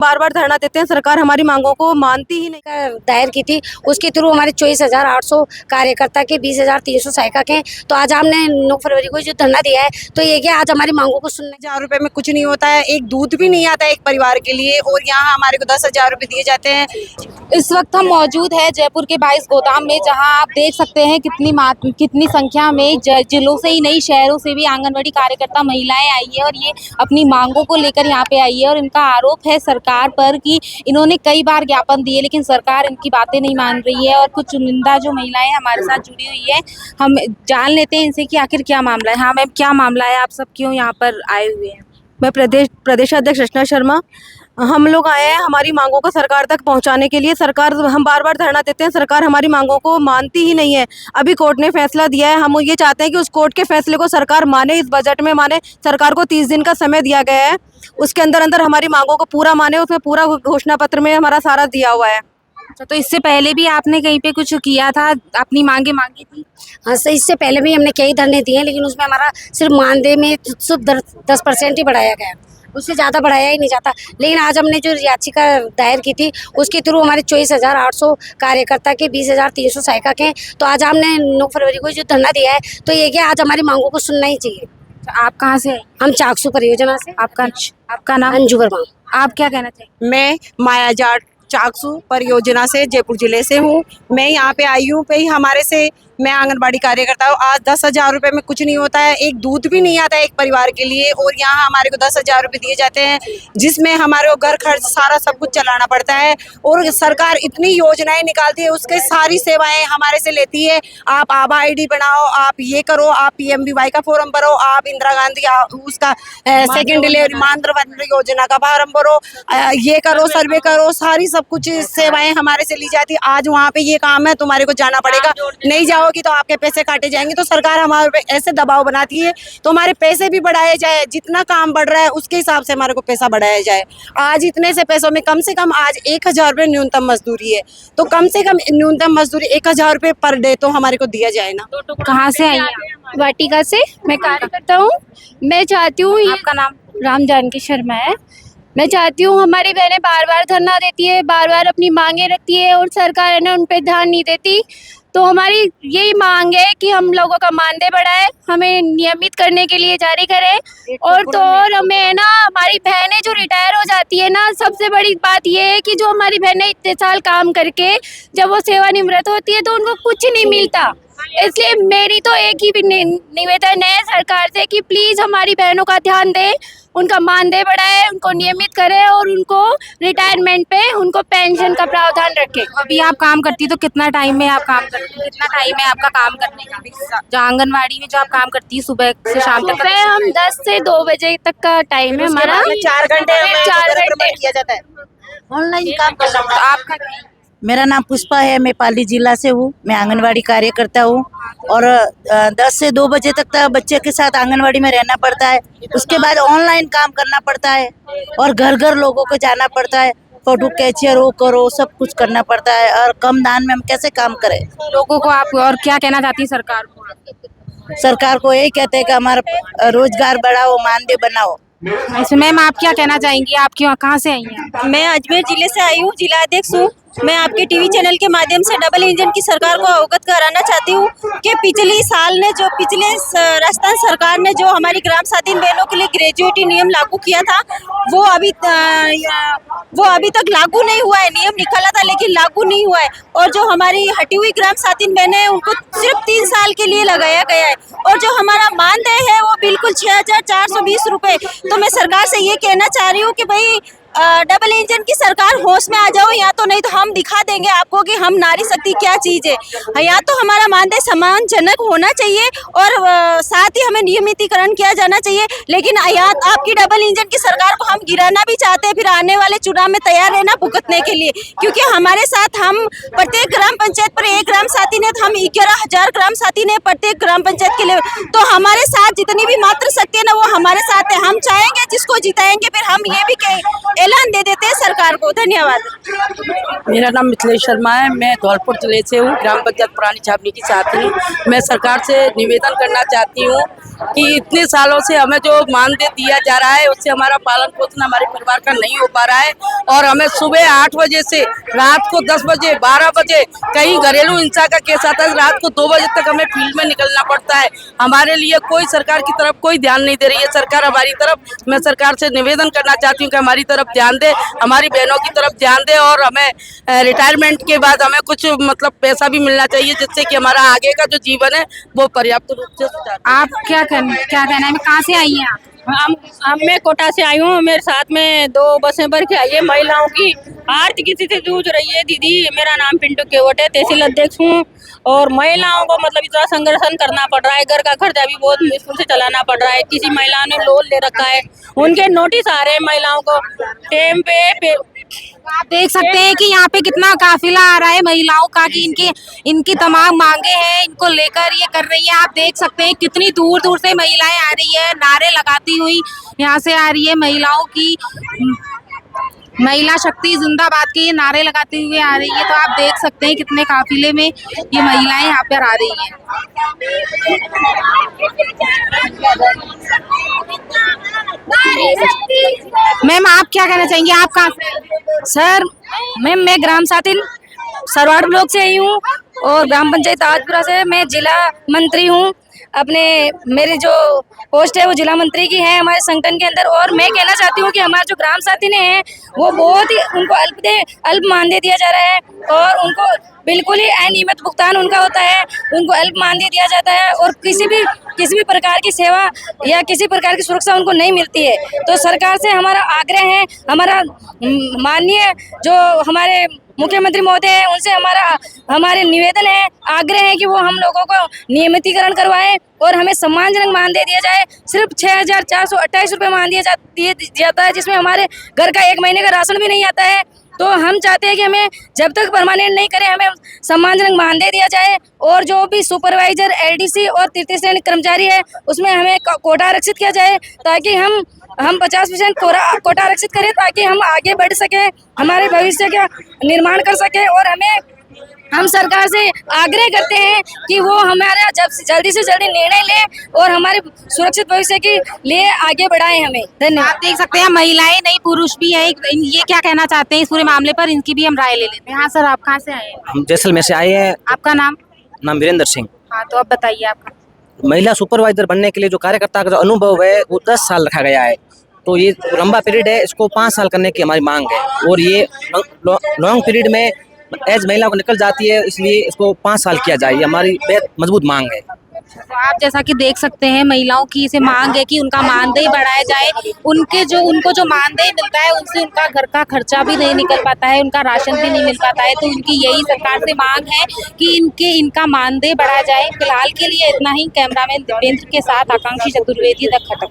बार बार धरना देते हैं, सरकार हमारी मांगों को मानती ही नहीं। दायर की थी, उसके थ्रू हमारे 24,800 कार्यकर्ता के 20,300 सहायक हैं। तो आज हमने 9 फरवरी को जो धरना दिया है, तो ये क्या आज हमारी मांगों को सुनना। 1000 रुपए में कुछ नहीं होता है, एक दूध भी नहीं आता है एक परिवार के लिए, और यहाँ हमारे को 10,000 रुपए दिए जाते हैं। इस वक्त हम मौजूद है जयपुर के 22 गोदाम में, जहां आप देख सकते हैं कितनी संख्या में जिलों से ही नहीं शहरों से भी आंगनवाड़ी कार्यकर्ता महिलाएं आई है और ये अपनी मांगों को लेकर यहाँ पे आई है। और इनका आरोप है सरकार पर कि इन्होंने कई बार ज्ञापन दिए लेकिन सरकार इनकी बातें नहीं मान रही है। और कुछ चुनिंदा जो महिलाएं हमारे साथ जुड़ी हुई है, हम जान लेते हैं इनसे कि आखिर क्या मामला है। हाँ मैम, क्या मामला है, आप सब क्यों यहाँ पर आए हुए हैं? मैं प्रदेशाध्यक्ष रचना शर्मा। हम लोग आए हैं हमारी मांगों को सरकार तक पहुंचाने के लिए। सरकार, हम बार बार धरना देते हैं, सरकार हमारी मांगों को मानती ही नहीं है। अभी कोर्ट ने फैसला दिया है, हम ये चाहते हैं कि उस कोर्ट के फैसले को सरकार माने, इस बजट में माने। सरकार को 30 दिन का समय दिया गया है, उसके अंदर अंदर हमारी मांगों को पूरा माने। उसमें पूरा घोषणा पत्र में हमारा सारा दिया हुआ है। तो इससे पहले भी आपने कहीं पे कुछ किया था, अपनी मांगे मांगी थी? हाँ सर, इससे पहले भी हमने कई धरने दिए हैं, लेकिन उसमें हमारा सिर्फ मानदेय में सिर्फ 10% ही बढ़ाया गया, उससे ज़्यादा बढ़ाया ही नहीं जाता। लेकिन आज हमने जो याचिका दायर की थी, उसके थ्रू हमारे 24,800 कार्यकर्ता के 20,300 सहायक हैं। तो आज हमने 9 फरवरी को जो धरना दिया है, तो ये क्या आज हमारी मांगों को सुनना ही चाहिए। आप कहाँ से? हम चाकसू परियोजना से। आपका नाम? अंजू वर्मा। आप क्या कहना चाहिए? मैं माया जाट चाकसू परियोजना से जयपुर जिले से हूँ। मैं यहाँ पे आई हूँ पे हमारे से मैं आंगनबाड़ी कार्यकर्ता हूँ। आज 10,000 रुपए में कुछ नहीं होता है, एक दूध भी नहीं आता है एक परिवार के लिए, और यहाँ हमारे को 10,000 रुपए दिए जाते हैं, जिसमें हमारे को घर खर्च सारा सब कुछ चलाना पड़ता है। और सरकार इतनी योजनाएं निकालती है, उसके सारी सेवाएं हमारे से लेती है। आप आभा आईडी बनाओ, आप ये करो, आप PMVY का फॉर्म भरो, आप इंदिरा गांधी उसका सेकेंड डिलीवरी मातृ वंदना योजना का फॉर्म भरो, ये करो, सर्वे करो, सारी सब कुछ सेवाएं हमारे से ली जाती है। आज वहाँ पे ये काम है, तुम्हारे को जाना पड़ेगा, नहीं जाओ की तो आपके पैसे काटे जाएंगे। तो सरकार हमारे पे ऐसे दबाव बनाती है तो हमारे पैसे भी बढ़ाए जाए, जितना काम बढ़ रहा है उसके हिसाब से हमारे को पैसा बढ़ाया जाए। आज इतने से पैसों में कम से कम आज 1,000 रुपये न्यूनतम मजदूरी है, तो कम से कम न्यूनतम मजदूरी 1,000 रुपये पर डे तो हमारे को दिया जाए ना। कहाँ से आई हैं? वाटिका से मैं कार्य करता हूँ। मैं चाहती हूँ, आपका नाम? राम जानकी शर्मा है। मैं चाहती हूँ, हमारी बहनें बार बार धरना देती है, बार बार अपनी मांगे रखती है और सरकार है ना उन पे ध्यान नहीं देती। तो हमारी यही मांग है कि हम लोगों का मानदेय बढ़ाए, हमें नियमित करने के लिए जारी करें। और तो और हमें ना हमारी बहनें जो रिटायर हो जाती है ना, सबसे बड़ी बात ये है कि जो हमारी बहनें इतने साल काम करके जब वो सेवानिवृत्त होती है तो उनको कुछ नहीं मिलता। इसलिए मेरी तो एक ही निवेदन है सरकार से कि प्लीज़ हमारी बहनों का ध्यान दें, उनका मानदेय बढ़ाए, उनको नियमित करें और उनको रिटायरमेंट पे उनको पेंशन का प्रावधान रखें। अभी आप काम करती तो कितना टाइम में आप काम करती है? कितना टाइम है आपका काम करने का? जो आंगनवाड़ी में जो आप काम करती है सुबह से शाम तक? सुबह हम 10 से 2 बजे तक का टाइम है हमारा। 4 घंटे किया जाता है, ऑनलाइन काम करना पड़ता है। आपका? मेरा नाम पुष्पा है, मैं पाली जिला से हूँ। मैं आंगनवाड़ी कार्यकर्ता हूँ और 10 से 2 बजे तक बच्चे के साथ आंगनवाड़ी में रहना पड़ता है। उसके बाद ऑनलाइन काम करना पड़ता है और घर घर लोगों को जाना पड़ता है, फोटो कैचियर वो करो, सब कुछ करना पड़ता है। और कम दान में हम कैसे काम करें? लोगों को आप और क्या कहना चाहती है सरकार को? सरकार को यही कहते हैं कि हमारा रोजगार बढ़ाओ, मानदेय बनाओ। ऐसे मैम आप क्या कहना चाहेंगी? आप क्यों कहाँ से आई हैं? मैं अजमेर जिले से आई हूँ, जिला अध्यक्ष हूँ। मैं आपके टीवी चैनल के माध्यम से डबल इंजन की सरकार को अवगत कराना चाहती हूँ कि पिछले राजस्थान सरकार ने जो हमारी ग्राम स्वाधीन बहनों के लिए ग्रेजुएटी नियम लागू किया था, वो अभी तक लागू नहीं हुआ है। नियम निकाला था लेकिन लागू नहीं हुआ है। और जो हमारी हटी हुई ग्राम स्वाधीन बहनें हैं उनको सिर्फ 3 साल के लिए लगाया गया है। और जो हमारा मानदेय है वो बिल्कुल 6,420 रुपये। तो मैं सरकार से ये कहना चाह रही हूँ कि भाई डबल इंजन की सरकार होश में आ जाओ, या तो नहीं तो हम दिखा देंगे आपको कि हम नारी शक्ति क्या चीज़ है। या तो हमारा मानदेय सम्मानजनक होना चाहिए और साथ ही हमें नियमितीकरण किया जाना चाहिए। लेकिन या आपकी डबल इंजन की सरकार को हम गिराना भी चाहते हैं, फिर आने वाले चुनाव में तैयार रहना भुगतने के लिए, क्योंकि हमारे साथ हम प्रत्येक ग्राम पंचायत पर एक ग्राम साथी ने, हम 11,000 ग्राम साथी ने प्रत्येक ग्राम पंचायत के लिए। तो हमारे साथ जितनी भी मातृ शक्ति है ना वो हमारे साथ है। हम चाहेंगे जिसको जिताएंगे, फिर हम ये भी ऐलान दे देते हैं सरकार को। धन्यवाद। मेरा नाम मिथिलेश शर्मा है। मैं धौलपुर जिले से हूँ, ग्राम पंचायत पुरानी छावनी की छात्री हूँ। मैं सरकार से निवेदन करना चाहती हूँ कि इतने सालों से हमें जो मानदेय दिया जा रहा है उससे हमारा पालन पोषण हमारे परिवार का नहीं हो पा रहा है, और हमें सुबह 8 बजे से रात को 10 बजे 12 बजे कहीं घरेलू हिंसा का केस आता है, रात को 2 बजे तक हमें फील्ड में निकलना पड़ता है। हमारे लिए कोई सरकार की तरफ कोई ध्यान नहीं दे रही है। सरकार हमारी तरफ, मैं सरकार से निवेदन करना चाहती हूँ कि हमारी तरफ ध्यान दे, हमारी बहनों की तरफ ध्यान दे, और हमें रिटायरमेंट के बाद हमें कुछ मतलब पैसा भी मिलना चाहिए जिससे कि हमारा आगे का जो जीवन है वो पर्याप्त रूप से सुचारू। आप क्या कहना है, कहाँ से आई हैं आप? मैं कोटा से आई हूँ। मेरे साथ में 2 बसें भर के आई है महिलाओं की। आर्थिक स्थिति से जूझ रही है दीदी। मेरा नाम पिंटू केवट है, तहसील अध्यक्ष हूँ। और महिलाओं को मतलब इतना संघर्ष करना पड़ रहा है, घर का खर्चा भी बहुत मुश्किल से चलाना पड़ रहा है। किसी महिला ने लोन ले रखा है, उनके नोटिस आ रहे हैं महिलाओं को टेम पे। आप देख सकते हैं कि यहाँ पे कितना काफिला आ रहा है महिलाओं का, कि इनकी तमाम मांगे हैं, इनको लेकर ये कर रही है। आप देख सकते हैं कितनी दूर दूर से महिलाएं आ रही है, नारे लगाती हुई यहाँ से आ रही है। महिलाओं की महिला शक्ति जिंदाबाद के ये नारे लगाते हुए आ रही है। तो आप देख सकते हैं कितने काफिले में ये महिलाएं यहाँ पर आ रही हैं। मैम, आप क्या कहना चाहेंगे? आप कहाँ से? सर मैम, मैं ग्राम साथिन सरवाड़ ब्लॉक से आई हूँ और ग्राम पंचायत ताजपुरा से। मैं जिला मंत्री हूँ। अपने मेरी जो पोस्ट है वो जिला मंत्री की है हमारे संगठन के अंदर। और मैं कहना चाहती हूँ कि हमारे जो ग्राम साथी ने हैं वो बहुत ही, उनको अल्प मानदेय दिया जा रहा है, और उनको बिल्कुल ही अनियमित भुगतान उनका होता है। उनको अल्प मानदेय दिया जाता है और किसी भी प्रकार की सेवा या किसी प्रकार की सुरक्षा उनको नहीं मिलती है। तो सरकार से हमारा आग्रह है, हमारा माननीय जो हमारे मुख्यमंत्री महोदय हैं उनसे हमारे निवेदन है, आग्रह है कि वो हम लोगों को नियमितीकरण करवाएं और हमें सम्मानजनक मानदेय दिया जाए। सिर्फ 6,428 रुपये मानदेय जाता है, जिसमें हमारे घर का 1 महीने का राशन भी नहीं आता है। तो हम चाहते हैं कि हमें जब तक परमानेंट नहीं करें, हमें सम्मानजनक मानदेय दिया जाए। और जो भी सुपरवाइजर, एलडीसी और तृतीय श्रेणी कर्मचारी है उसमें हमें कोटा आरक्षित किया जाए, ताकि हम 50% कोटा आरक्षित करें, ताकि हम आगे बढ़ सके, हमारे भविष्य का निर्माण कर सके। और हम सरकार से आग्रह करते हैं कि वो हमारा जल्दी से जल्दी निर्णय ले और हमारे सुरक्षित भविष्य के लिए आगे बढ़ाएं हमें। धन्यवाद। आप देख सकते हैं महिलाएं नहीं, पुरुष भी हैं। ये क्या कहना चाहते हैं इस पूरे मामले पर, इनकी भी हम राय ले लेते हैं। हाँ सर, आप कहाँ से आए हैं? हम जैसलमेर से आए हैं। आपका नाम? वीरेंद्र सिंह। हाँ, तो अब बताइए आपका। महिला सुपरवाइजर बनने के लिए जो कार्यकर्ता का जो अनुभव है वो 10 साल रखा गया है। तो ये लंबा पीरियड है, इसको 5 साल करने की हमारी मांग है। और ये लॉन्ग पीरियड में एज महिला को निकल जाती है, इसलिए इसको 5 साल किया जाए, ये हमारी बेहद मजबूत मांग है। तो आप जैसा कि देख सकते हैं महिलाओं की इसे मांग है कि उनका मानदेय बढ़ाया जाए। उनको जो मानदेय मिलता है उनसे उनका घर का खर्चा भी नहीं निकल पाता है, उनका राशन भी नहीं मिल पाता है। तो उनकी यही सरकार से मांग है कि इनका मानदेय बढ़ाया जाए। फिलहाल के लिए इतना ही। कैमरामैन दीपेंद्र के साथ आकांक्षी चतुर्वेदी, द खटक।